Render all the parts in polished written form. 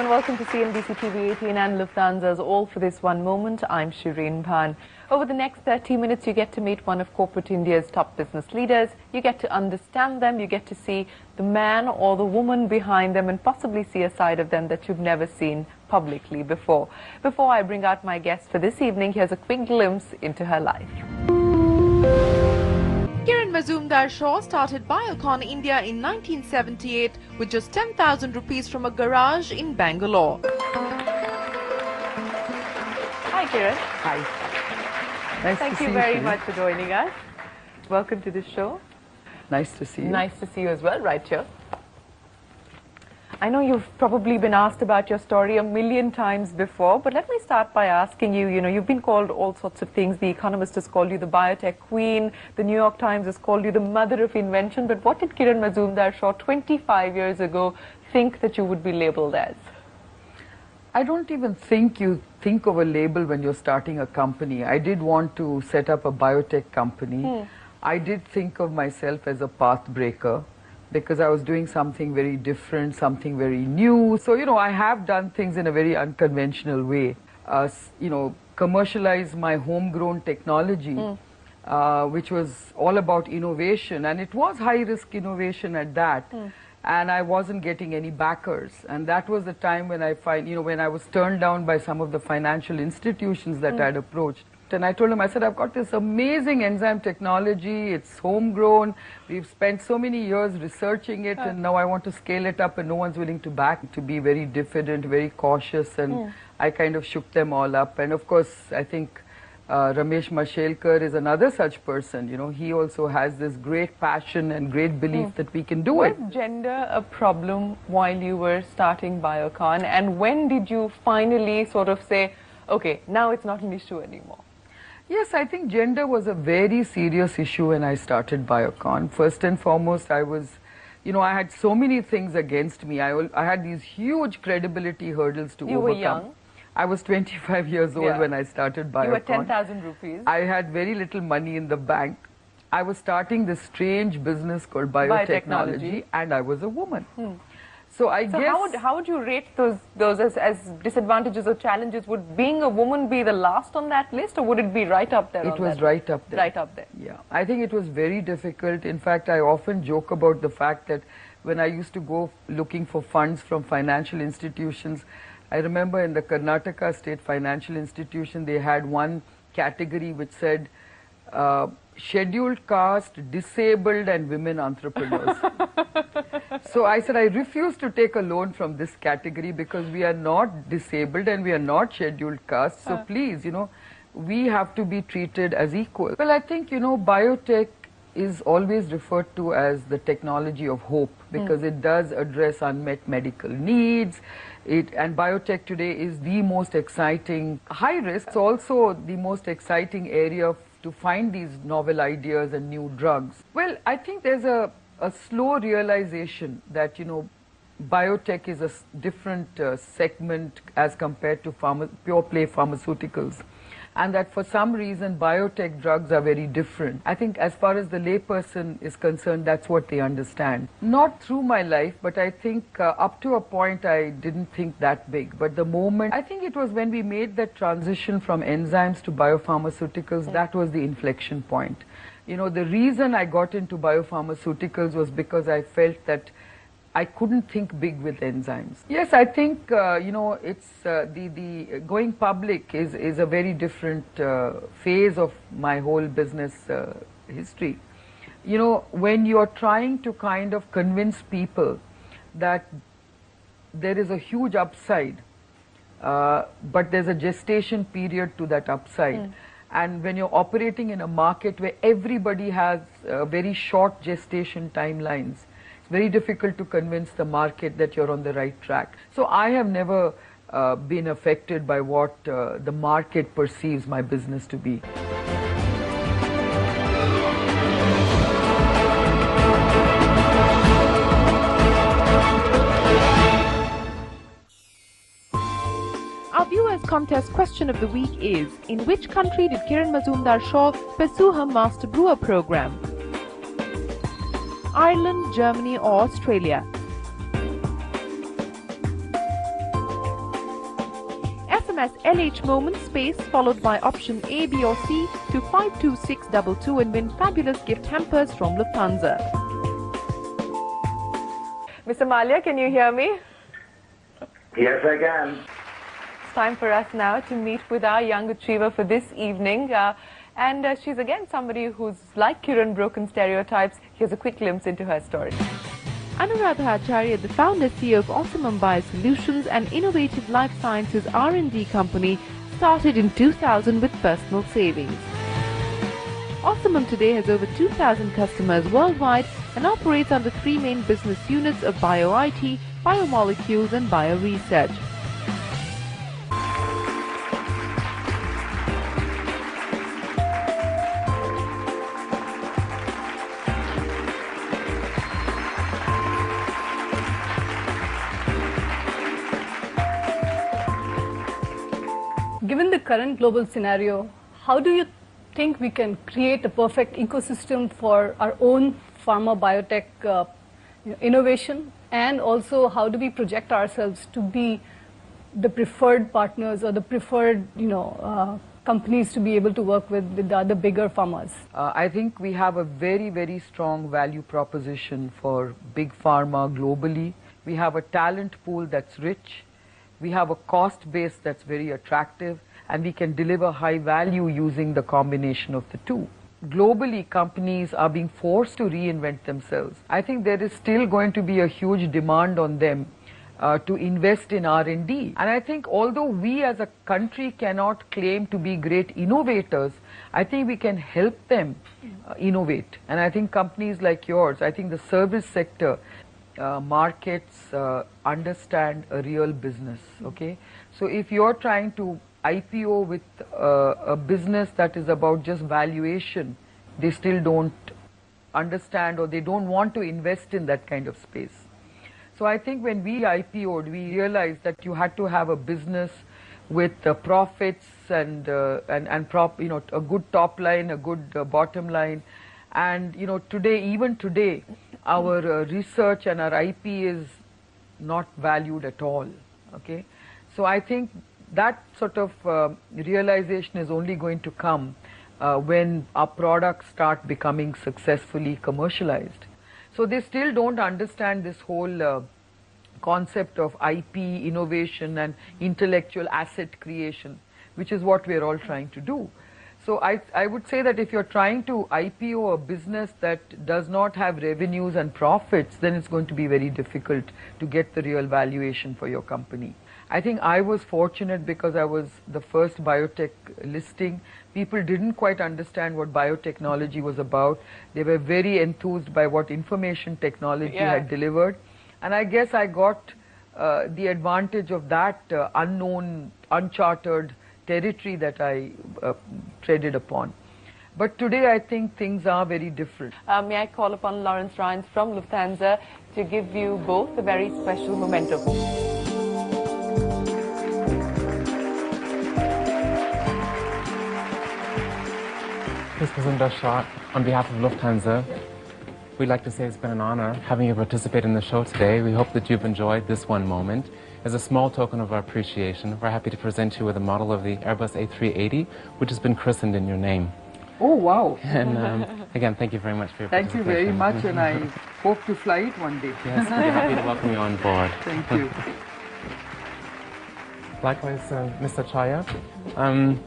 and welcome to CNBC TV 18 and Lufthansa's All for This One Moment. I'm Shireen Bhan. Over the next 30 minutes, you get to meet one of corporate India's top business leaders. You get to understand them. You get to see the man or the woman behind them and possibly see a side of them that you've never seen publicly before. Before I bring out my guest for this evening, here's a quick glimpse into her life. Kiran Mazumdar-Shaw started Biocon India in 1978 with just 10,000 rupees from a garage in Bangalore. Hi Kiran. Hi. Nice Thank to you see very you. much for joining us. Welcome to the show. Nice to see you. Nice to see you as well, right here. I know you've probably been asked about your story a million times before, but let me start by asking you, you've been called all sorts of things. The Economist has called you the biotech queen. The New York Times has called you the mother of invention. But what did Kiran Mazumdar-Shaw 25 years ago think that you would be labeled as? I don't even think you think of a label when you're starting a company. I did want to set up a biotech company. I did think of myself as a path breaker, because I was doing something very different, something very new. So, I have done things in a very unconventional way. Commercialize my homegrown technology, which was all about innovation. And it was high-risk innovation at that. And I wasn't getting any backers. And that was the time when when I was turned down by some of the financial institutions that I'd approached. And I told him, I said, I've got this amazing enzyme technology, it's homegrown, we've spent so many years researching it, and now I want to scale it up and no one's willing to back, to be very diffident, very cautious, and I kind of shook them all up. And of course, I think Ramesh Mashelkar is another such person. He also has this great passion and great belief that we can do it. Was gender a problem while you were starting Biocon, and when did you finally sort of say, okay, now it's not an issue anymore? Yes, I think gender was a very serious issue when I started Biocon. First and foremost, I had so many things against me. I had these huge credibility hurdles to overcome. You were young. I was 25 years old when I started Biocon. You were 10,000 rupees. I had very little money in the bank. I was starting this strange business called biotechnology, and I was a woman. So I guess... how would you rate those as disadvantages or challenges? Would being a woman be the last on that list, or would it be right up there? It was right up there. Right up there. Yeah. I think it was very difficult. In fact, I often joke about the fact that when I used to go looking for funds from financial institutions, I remember in the Karnataka State Financial Institution, they had one category which said, scheduled caste, disabled and women entrepreneurs. So I said, I refuse to take a loan from this category because we are not disabled and we are not scheduled caste. So please, we have to be treated as equal. Well, I think, biotech is always referred to as the technology of hope because it does address unmet medical needs. And biotech today is the most exciting, high risk, it's also the most exciting area to find these novel ideas and new drugs. Well, I think there's a slow realization that, biotech is a different segment as compared to pure play pharmaceuticals. And that for some reason, biotech drugs are very different. I think as far as the layperson is concerned, that's what they understand. Not through my life, but I think up to a point, I didn't think that big. But the moment, I think it was when we made that transition from enzymes to biopharmaceuticals, that was the inflection point. The reason I got into biopharmaceuticals was because I felt that I couldn't think big with enzymes. Yes, I think, it's the going public is a very different phase of my whole business history. When you're trying to kind of convince people that there is a huge upside, but there's a gestation period to that upside. And when you're operating in a market where everybody has very short gestation timelines, it's very difficult to convince the market that you're on the right track. So I have never been affected by what the market perceives my business to be. Our viewers' contest question of the week is, in which country did Kiran Mazumdar-Shaw pursue her Master Brewer program? Ireland, Germany or Australia? them as LH Moment space followed by option A, B or C to 52622 and win fabulous gift hampers from Lufthansa. Mr. Malia, can you hear me? Yes, I can. It's time for us now to meet with our young achiever for this evening. And she's again somebody who's like Kiran, broken stereotypes. Here's a quick glimpse into her story. Anuradha Acharya, the founder CEO of Osmum Biosolutions, an innovative life sciences R&D company, started in 2000 with personal savings. Osmum today has over 2,000 customers worldwide and operates under three main business units of Bio-IT, Biomolecules and Bio-Research. Given the current global scenario, how do you think we can create a perfect ecosystem for our own pharma biotech innovation, and also how do we project ourselves to be the preferred partners or the preferred companies to be able to work with the other bigger pharmas? I think we have a very, very strong value proposition for big pharma globally. We have a talent pool that's rich. We have a cost base that's very attractive, and we can deliver high value using the combination of the two. Globally, companies are being forced to reinvent themselves. I think there is still going to be a huge demand on them to invest in R&D. And I think although we as a country cannot claim to be great innovators, I think we can help them innovate. And I think companies like yours, I think the service sector, markets understand a real business, okay? So if you're trying to IPO with a business that is about just valuation, they still don't understand or they don't want to invest in that kind of space. So I think when we IPO'd, we realized that you had to have a business with profits and a good top line, a good bottom line. And today, even today, our research and our IP is not valued at all, okay? So I think that sort of realization is only going to come when our products start becoming successfully commercialized. So they still don't understand this whole concept of IP, innovation and intellectual asset creation, which is what we're all trying to do. So I would say that if you're trying to IPO a business that does not have revenues and profits, then it's going to be very difficult to get the real valuation for your company. I think I was fortunate because I was the first biotech listing. People didn't quite understand what biotechnology was about. They were very enthused by what information technology had delivered. And I guess I got the advantage of that unknown, uncharted territory that I treaded upon. But today I think things are very different. May I call upon Lawrence Rhines from Lufthansa to give you both a very special memento. Ms. Prasinda Shah, on behalf of Lufthansa, we'd like to say it's been an honor having you participate in the show today. We hope that you've enjoyed this one moment. As a small token of our appreciation, we're happy to present you with a model of the Airbus A380, which has been christened in your name. Oh, wow. And again, thank you very much for your Thank you participation. very much, and I hope to fly it one day. Yes, we're happy to welcome you on board. Thank you. Likewise, Mr. Chaya,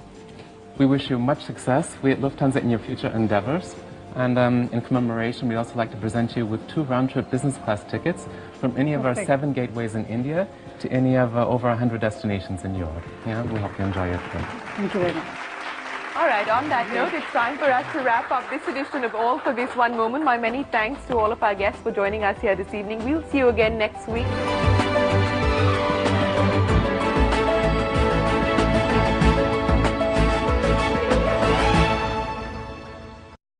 we wish you much success. We at Lufthansa in your future endeavors. And in commemoration, we'd also like to present you with 2 round-trip business class tickets from any of our 7 gateways in India to any of over 100 destinations in Europe. Yeah, we hope you enjoy your trip. Thank you very much. All right, on that note, it's time for us to wrap up this edition of All for This One Moment. My many thanks to all of our guests for joining us here this evening. We'll see you again next week.